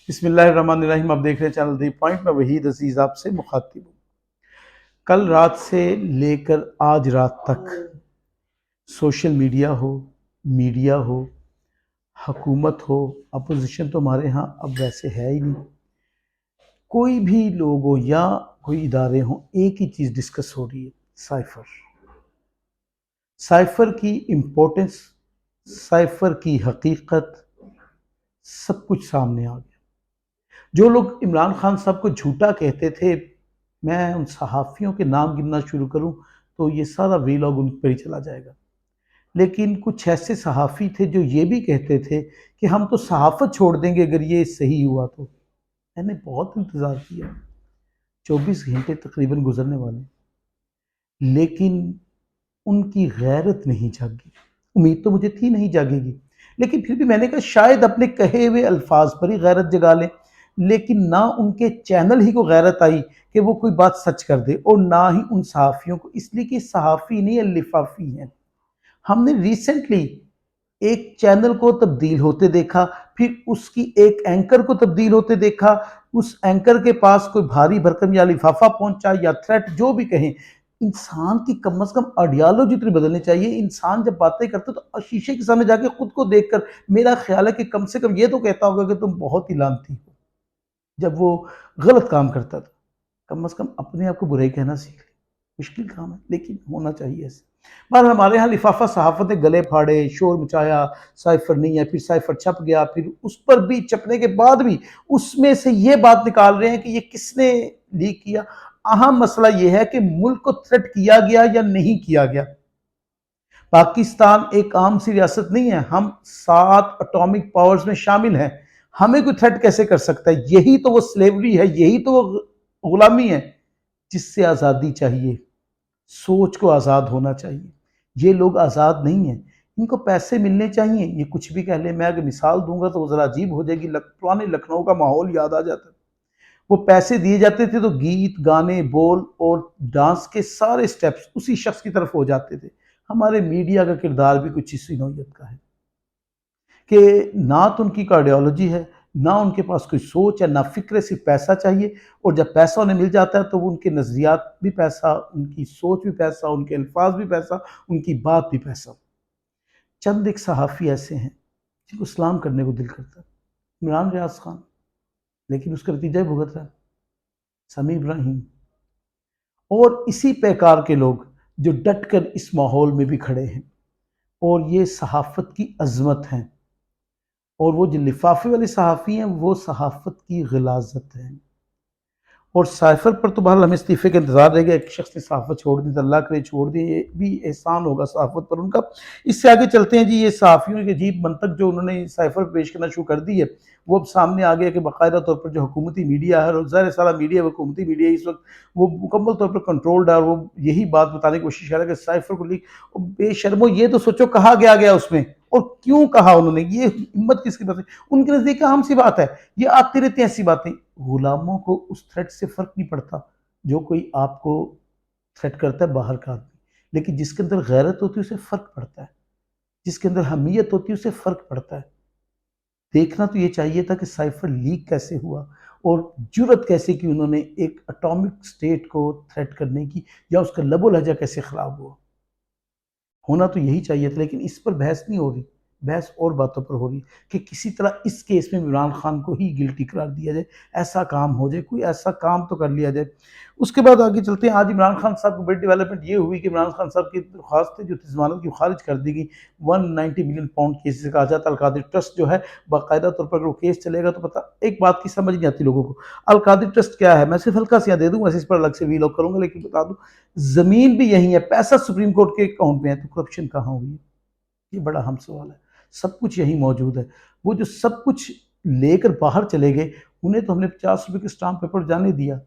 بسم اللہ الرحمن الرحیم. آپ دیکھ رہے ہیں چینل دی پوائنٹ. میں وحید عزیز آپ سے مخاطب ہوں. کل رات سے لے کر آج رات تک سوشل میڈیا ہو، حکومت ہو، اپوزیشن تو ہمارے ہاں اب ویسے ہے ہی نہیں. کوئی بھی لوگ ہو یا کوئی ادارے ہوں، ایک ہی چیز ڈسکس ہو رہی ہے: سائفر کی امپورٹنس، سائفر کی حقیقت، سب کچھ سامنے آ گیا. جو لوگ عمران خان صاحب کو جھوٹا کہتے تھے، میں ان صحافیوں کے نام گننا شروع کروں تو یہ سارا ویلاگ ان پر ہی چلا جائے گا. لیکن کچھ ایسے صحافی تھے جو یہ بھی کہتے تھے کہ ہم تو صحافت چھوڑ دیں گے اگر یہ صحیح ہوا تو. میں نے بہت انتظار کیا، 24 گھنٹے تقریباً گزرنے والے، لیکن ان کی غیرت نہیں جاگی. امید تو مجھے تھی نہیں جاگے گی، لیکن پھر بھی میں نے کہا شاید اپنے کہے ہوئے الفاظ پر ہی غیرت جگا لیں. لیکن نہ ان کے چینل ہی کو غیرت آئی کہ وہ کوئی بات سچ کر دے، اور نہ ہی ان صحافیوں کو، اس لیے کہ صحافی نہیں لفافی ہیں. ہم نے ریسنٹلی ایک چینل کو تبدیل ہوتے دیکھا، پھر اس کی ایک اینکر کو تبدیل ہوتے دیکھا. اس اینکر کے پاس کوئی بھاری بھرکم یا لفافہ پہنچا یا تھریٹ جو بھی کہیں. انسان کی کم از کم آئیڈیالوجی اتنی بدلنی چاہیے. انسان جب باتیں کرتا تو شیشے کے سامنے جا کے خود کو دیکھ کر میرا خیال ہے کہ کم سے کم یہ تو کہتا ہوگا کہ تم بہت ہی لعنتی ہو. جب وہ غلط کام کرتا تھا کم از کم اپنے آپ کو برائی کہنا سیکھ لے. مشکل کام ہے لیکن ہونا چاہیے ایسے. بہرحال ہمارے ہاں لفافہ صحافت نے گلے پھاڑے، شور مچایا، سائفر نہیں ہے، پھر سائفر چھپ گیا، پھر اس پر بھی چھپنے کے بعد بھی اس میں سے یہ بات نکال رہے ہیں کہ یہ کس نے لیک کیا. اہم مسئلہ یہ ہے کہ ملک کو تھریٹ کیا گیا یا نہیں کیا گیا. پاکستان ایک عام سی ریاست نہیں ہے، ہم 7 اٹامک پاورز میں شامل ہیں. ہمیں کوئی تھریٹ کیسے کر سکتا ہے؟ یہی تو وہ سلیوری ہے، یہی تو وہ غلامی ہے جس سے آزادی چاہیے. سوچ کو آزاد ہونا چاہیے. یہ لوگ آزاد نہیں ہیں، ان کو پیسے ملنے چاہیے. یہ کچھ بھی کہہ لیں، میں اگر مثال دوں گا تو وہ ذرا عجیب ہو جائے گی. پرانے لکھنؤ کا ماحول یاد آ جاتا ہے. وہ پیسے دیے جاتے تھے تو گیت گانے بول اور ڈانس کے سارے سٹیپس اسی شخص کی طرف ہو جاتے تھے. ہمارے میڈیا کا کردار بھی کچھ اسی نوعیت کا ہے کہ نہ تو ان کی آئیڈیالوجی ہے، نہ ان کے پاس کوئی سوچ ہے، نہ فکر ہے، صرف پیسہ چاہیے. اور جب پیسہ انہیں مل جاتا ہے تو وہ ان کے نظریات بھی پیسہ، ان کی سوچ بھی پیسہ، ان کے الفاظ بھی پیسہ، ان کی بات بھی پیسہ. چند ایک صحافی ایسے ہیں جن کو اسلام کرنے کو دل کرتا ہے: عمران ریاض خان، لیکن اس کا نتیجہ بھگت رہا ہے سمیع ابراہیم، اور اسی پیکار کے لوگ جو ڈٹ کر اس ماحول میں بھی کھڑے ہیں. اور یہ صحافت کی عظمت ہیں. اور وہ جو لفافے والے صحافی ہیں وہ صحافت کی غلاظت ہیں. اور سائفر پر تو بہرحال ہمیں استعفے کا انتظار رہے گا. ایک شخص نے صحافت چھوڑ دی تو اللہ کرے چھوڑ دی، یہ بھی احسان ہوگا صحافت پر ان کا. اس سے آگے چلتے ہیں جی. یہ صحافیوں کی عجیب منطق جو انہوں نے سائفر پیش کرنا شروع کر دی ہے، وہ اب سامنے آ گیا کہ باقاعدہ طور پر جو حکومتی میڈیا ہے، اور ظاہر سارا میڈیا حکومتی میڈیا اس وقت وہ مکمل طور پر کنٹرولڈ ہے، اور وہ یہی بات بتانے کی کوشش کر رہا ہے کہ سائفر کو لیک. بے شرمو، یہ تو سوچو کہا گیا اس میں، اور کیوں کہا انہوں نے؟ یہ ہمت کس کی طرف سے؟ ان کے نزدیک عام سی بات ہے، یہ آتی رہتی ہیں ایسی باتیں. غلاموں کو اس تھریٹ سے فرق نہیں پڑتا جو کوئی آپ کو تھریٹ کرتا ہے باہر کا آدمی. لیکن جس کے اندر غیرت ہوتی ہے اسے فرق پڑتا ہے، جس کے اندر حمیت ہوتی ہے اسے فرق پڑتا ہے. دیکھنا تو یہ چاہیے تھا کہ سائفر لیک کیسے ہوا، اور جرت کیسے کی انہوں نے ایک اٹامک سٹیٹ کو تھریٹ کرنے کی، یا اس کا لب و لہجہ کیسے خراب ہوا. ہونا تو یہی چاہیے تھا. لیکن اس پر بحث نہیں ہو رہی، بحث اور باتوں پر ہو رہی ہے کہ کسی طرح اس کیس میں عمران خان کو ہی گلٹی قرار دیا جائے، ایسا کام ہو جائے، کوئی ایسا کام تو کر لیا جائے. اس کے بعد آگے چلتے ہیں. آج عمران خان صاحب کو بڑی ڈیولپمنٹ یہ ہوئی کہ عمران خان صاحب کی درخواست جو تھی ضمانت کی خارج کر دی گئی. 190 ملین پاؤنڈ کیس سے کہا جاتا ہے. القادری ٹرسٹ جو ہے باقاعدہ طور پر اگر وہ کیس چلے گا تو پتہ ایک بات کی سمجھ نہیں آتی لوگوں کو. القادری ٹرسٹ کیا ہے؟ میں صرف ہلکا سا دے دوں گا، اس پر الگ سے ویلاگ کروں گا، لیکن بتا دوں زمین بھی یہی ہے، پیسہ سپریم کورٹ کے اکاؤنٹ میں ہے، تو کرپشن کہاں ہوئی؟ یہ بڑا اہم سوال ہے. سب کچھ یہی موجود ہے. وہ جو سب کچھ لے کر باہر چلے گئے، انہیں تو ہم نے 50 روپے کے اسٹامپ پیپر جانے دیا.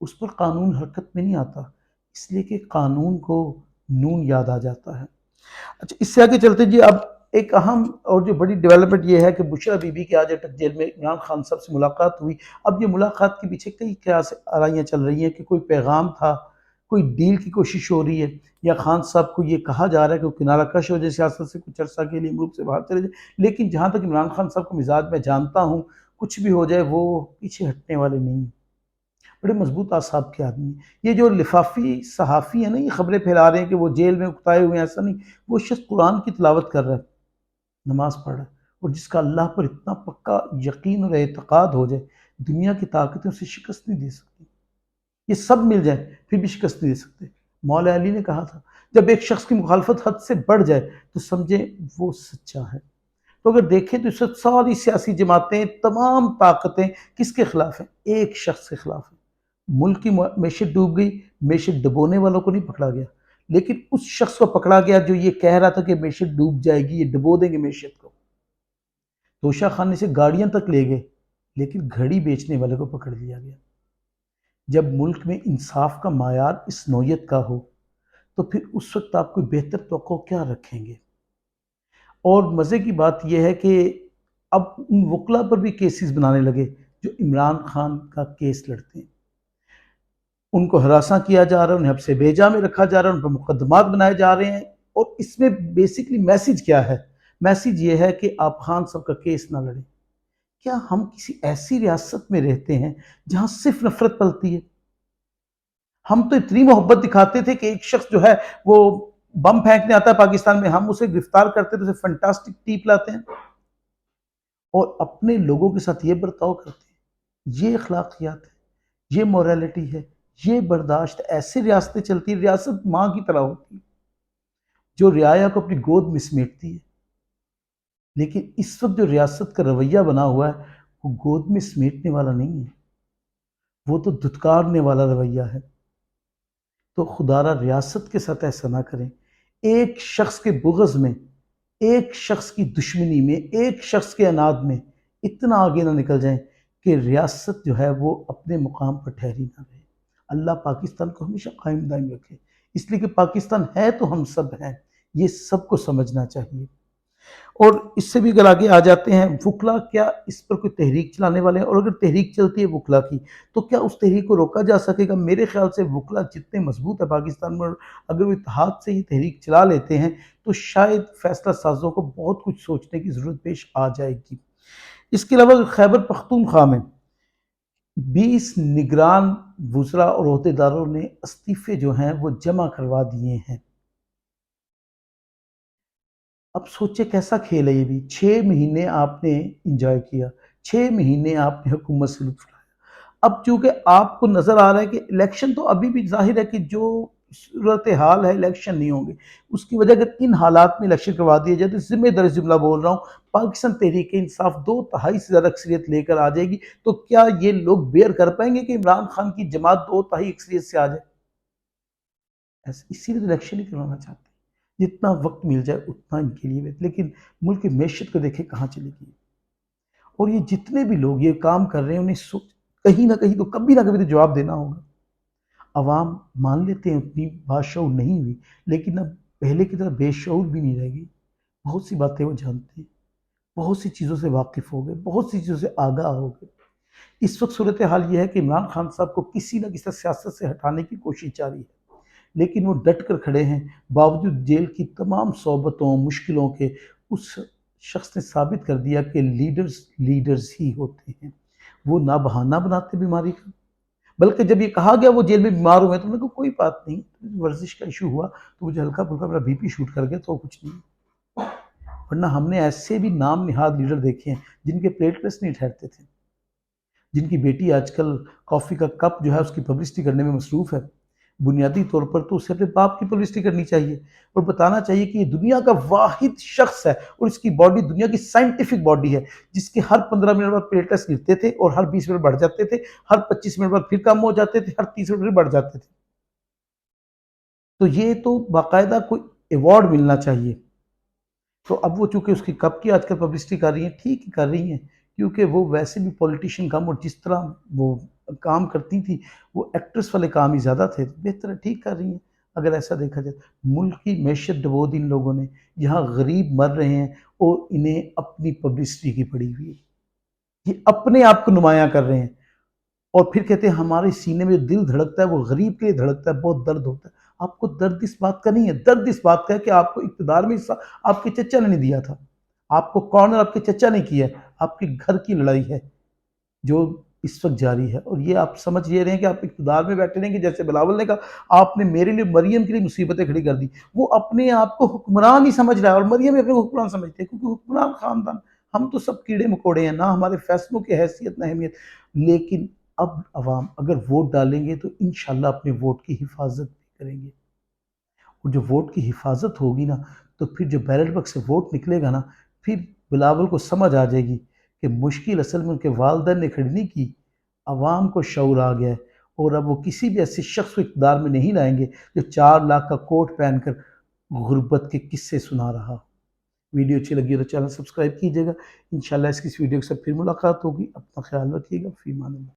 اس پر قانون حرکت میں نہیں آتا، اس لیے کہ قانون کو نون یاد آ جاتا ہے. اچھا، اس سے آگے چلتے جی. اب ایک اہم اور جو بڑی ڈیولپمنٹ یہ ہے کہ بشرا بی بی کے آج اٹک جیل میں عمران خان صاحب سے ملاقات ہوئی. اب یہ ملاقات کے پیچھے کئی قیاس آرائیاں چل رہی ہیں کہ کوئی پیغام تھا، کوئی ڈیل کی کوشش ہو رہی ہے، یا خان صاحب کو یہ کہا جا رہا ہے کہ وہ کنارہ کش ہو جائے سیاست سے، کچھ عرصہ کے لیے ملک سے باہر چلے جائے. لیکن جہاں تک عمران خان صاحب کو مزاج میں جانتا ہوں، کچھ بھی ہو جائے وہ پیچھے ہٹنے والے نہیں ہیں، بڑے مضبوط اعصاب کے آدمی ہیں۔ یہ جو لفافی صحافی ہیں نا، یہ خبریں پھیلا رہے ہیں کہ وہ جیل میں اکتائے ہوئے ہیں، ایسا نہیں، وہ شخص قرآن کی تلاوت کر رہا ہے، نماز پڑھ رہا ہے، اور جس کا اللہ پر اتنا پکا یقین اور اعتقاد ہو جائے، دنیا کی طاقتیں اسے شکست نہیں دے سکتی، یہ سب مل جائیں پھر بھی شکست نہیں دے سکتے۔ مولا علی نے کہا تھا جب ایک شخص کی مخالفت حد سے بڑھ جائے تو سمجھیں وہ سچا ہے۔ تو اگر دیکھیں تو اس وقت ساری سیاسی جماعتیں، تمام طاقتیں کس کے خلاف ہیں؟ ایک شخص کے خلاف ہیں۔ ملک کی معیشت ڈوب گئی، معیشت ڈبونے والوں کو نہیں پکڑا گیا، لیکن اس شخص کو پکڑا گیا جو یہ کہہ رہا تھا کہ معیشت ڈوب جائے گی، یہ ڈبو دیں گے معیشت کو۔ توشہ خانے سے گاڑیاں تک لے گئے، لیکن گھڑی بیچنے والے کو پکڑ لیا گیا۔ جب ملک میں انصاف کا معیار اس نوعیت کا ہو تو پھر اس وقت آپ کوئی بہتر توقع کیا رکھیں گے؟ اور مزے کی بات یہ ہے کہ اب ان وکلا پر بھی کیسز بنانے لگے جو عمران خان کا کیس لڑتے ہیں، ان کو ہراساں کیا جا رہا ہے، انہیں حبس بیجا میں رکھا جا رہا ہے، ان پر مقدمات بنائے جا رہے ہیں، اور اس میں بیسکلی میسج کیا ہے؟ میسج یہ ہے کہ آپ خان صاحب کا کیس نہ لڑیں۔ کیا ہم کسی ایسی ریاست میں رہتے ہیں جہاں صرف نفرت پلتی ہے؟ ہم تو اتنی محبت دکھاتے تھے کہ ایک شخص جو ہے وہ بم پھینکنے آتا ہے پاکستان میں، ہم اسے گرفتار کرتے تو اسے فنٹاسٹک ٹیپ لاتے ہیں اور اپنے لوگوں کے ساتھ یہ برتاؤ کرتے ہیں۔ یہ اخلاقیات ہے، یہ موریلٹی ہے، یہ برداشت۔ ایسی ریاستیں چلتی ہیں، ریاست ماں کی طرح ہوتی ہے جو رعایا کو اپنی گود میں سمیٹتی ہے، لیکن اس وقت جو ریاست کا رویہ بنا ہوا ہے وہ گود میں سمیٹنے والا نہیں ہے، وہ تو دھتکارنے والا رویہ ہے۔ تو خدا را ریاست کے ساتھ ایسا نہ کریں، ایک شخص کے بغض میں، ایک شخص کی دشمنی میں، ایک شخص کے عناد میں اتنا آگے نہ نکل جائیں کہ ریاست جو ہے وہ اپنے مقام پر ٹھہری نہ رہے۔ اللہ پاکستان کو ہمیشہ قائم دائم رکھے، اس لیے کہ پاکستان ہے تو ہم سب ہیں، یہ سب کو سمجھنا چاہیے۔ اور اس سے بھی اگر آگے آ جاتے ہیں، وکلا کیا اس پر کوئی تحریک چلانے والے ہیں؟ اور اگر تحریک چلتی ہے وکلا کی تو کیا اس تحریک کو روکا جا سکے گا؟ میرے خیال سے وکلا جتنے مضبوط ہے پاکستان میں، اگر وہ اتحاد سے ہی تحریک چلا لیتے ہیں تو شاید فیصلہ سازوں کو بہت کچھ سوچنے کی ضرورت پیش آ جائے گی۔ اس کے علاوہ خیبر پختونخوا میں 20 نگران وزراء اور عہدیداروں نے استعفے جو ہیں وہ جمع کروا دیے ہیں۔ اب سوچے کیسا کھیل ہے یہ بھی، 6 مہینے آپ نے انجوائے کیا، 6 مہینے آپ نے حکومت سے لطف اٹھایا۔ اب چونکہ آپ کو نظر آ رہا ہے کہ الیکشن تو ابھی بھی ظاہر ہے کہ جو صورتحال ہے الیکشن نہیں ہوں گے، اس کی وجہ اگر ان حالات میں الیکشن کروا دیا جائے تو ذمہ دار جملہ بول رہا ہوں، پاکستان تحریک انصاف 2/3 سے زیادہ اکثریت لے کر آ جائے گی، تو کیا یہ لوگ بیئر کر پائیں گے کہ عمران خان کی جماعت 2/3 اکثریت سے آ جائے؟ اسی لیے تو الیکشن ہی کروانا چاہتے ہیں، جتنا وقت مل جائے اتنا ان کے لیے بہتر، لیکن ملک کی معیشت کو دیکھیں کہاں چلی گئی۔ اور یہ جتنے بھی لوگ یہ کام کر رہے ہیں انہیں کہیں نہ کہیں تو کبھی نہ کبھی تو جواب دینا ہوگا۔ عوام مان لیتے ہیں اتنی باشعور نہیں ہوئی، لیکن اب پہلے کی طرح بے شعور بھی نہیں رہ گئی، بہت سی باتیں وہ جانتے ہیں، بہت سی چیزوں سے واقف ہو گئے، بہت سی چیزوں سے آگاہ ہو گئے۔ اس وقت صورتحال یہ ہے کہ عمران خان صاحب کو کسی نہ کسی سیاست سے ہٹانے کی کوشش جاری ہے، لیکن وہ ڈٹ کر کھڑے ہیں، باوجود جیل کی تمام صحبتوں مشکلوں کے۔ اس شخص نے ثابت کر دیا کہ لیڈرز ہی ہوتے ہیں، وہ نہ بہانہ بناتے بیماری کا، بلکہ جب یہ کہا گیا وہ جیل میں بیمار ہوئے تو انہوں نے کہا کوئی بات نہیں، ورزش کا ایشو ہوا تو مجھے ہلکا پھلکا میرا BP شوٹ کر گیا تو کچھ نہیں۔ ورنہ ہم نے ایسے بھی نام نہاد لیڈر دیکھے ہیں جن کے پلیٹلیٹس نہیں ٹھہرتے تھے، جن کی بیٹی آج کل کافی کا کپ جو ہے اس کی پبلسٹی کرنے میں مصروف ہے۔ بنیادی طور پر تو اسے اپنے باپ کی پبلسٹی کرنی چاہیے اور بتانا چاہیے کہ یہ دنیا کا واحد شخص ہے اور اس کی باڈی دنیا کی سائنٹیفک باڈی ہے جس کے ہر 15 منٹ بعد پلیٹلیٹس گرتے تھے اور ہر 20 منٹ بڑھ جاتے تھے، ہر 25 منٹ بعد پھر کم ہو جاتے تھے، ہر 30 منٹ پھر بڑھ جاتے تھے۔ تو یہ تو باقاعدہ کوئی ایوارڈ ملنا چاہیے۔ تو اب وہ چونکہ اس کی کب کی آج کل پبلسٹی کر رہی ہیں، ٹھیک ہی کر رہی ہیں، کیونکہ وہ ویسے بھی پولیٹیشین کم، اور جس طرح وہ کام کرتی تھی وہ ایکٹریس والے کام ہی زیادہ تھے، بہتر ہے، ٹھیک کر رہی ہیں اگر ایسا دیکھا جائے۔ ملک کی معیشت ڈبو دی ان لوگوں نے، یہاں غریب مر رہے ہیں اور انہیں اپنی پبلسٹی کی پڑی ہوئی ہے، یہ اپنے آپ کو نمایاں کر رہے ہیں اور پھر کہتے ہیں ہمارے سینے میں جو دل دھڑکتا ہے وہ غریب کے لیے دھڑکتا ہے، بہت درد ہوتا ہے۔ آپ کو درد اس بات کا نہیں ہے، درد اس بات کا ہے کہ آپ کو اقتدار میں حصہ آپ کے چچا نے نہیں دیا تھا، آپ کو کارنر آپ کے چچا نے کیا ہے، آپ کے گھر کی لڑائی ہے، جو اس وقت جاری ہے، اور یہ آپ سمجھ یہ رہے ہیں کہ آپ اقتدار میں بیٹھے رہیں گے، جیسے بلاول نے کہا آپ نے میرے لیے مریم کے لیے مصیبتیں کھڑی کر دی، وہ اپنے آپ کو حکمران ہی سمجھ رہا ہے، اور مریم بھی اپنے کو حکمران سمجھتے ہیں، کیونکہ حکمران خاندان، ہم تو سب کیڑے مکوڑے ہیں، نہ ہمارے فیصلوں کی حیثیت نہ اہمیت، لیکن اب عوام اگر ووٹ ڈالیں گے تو انشاءاللہ اپنے ووٹ کی حفاظت بھی کریں گے، اور جو ووٹ کی حفاظت ہوگی نا تو پھر جو بیلٹ باکس سے ووٹ نکلے گا نا، پھر بلاول کو سمجھ آ جائے گی کہ مشکل اصل میں ان کے والدین نے کھڑی نہیں کی، عوام کو شعور آ گیا ہے، اور اب وہ کسی بھی ایسے شخص کو اقتدار میں نہیں لائیں گے جو 4 لاکھ کا کوٹ پہن کر غربت کے قصے سنا رہا۔ ویڈیو اچھی لگی ہو تو چینل سبسکرائب کیجیے گا، انشاءاللہ اس کی ویڈیو کے ساتھ پھر ملاقات ہوگی، اپنا خیال رکھیے گا، فی امان اللہ۔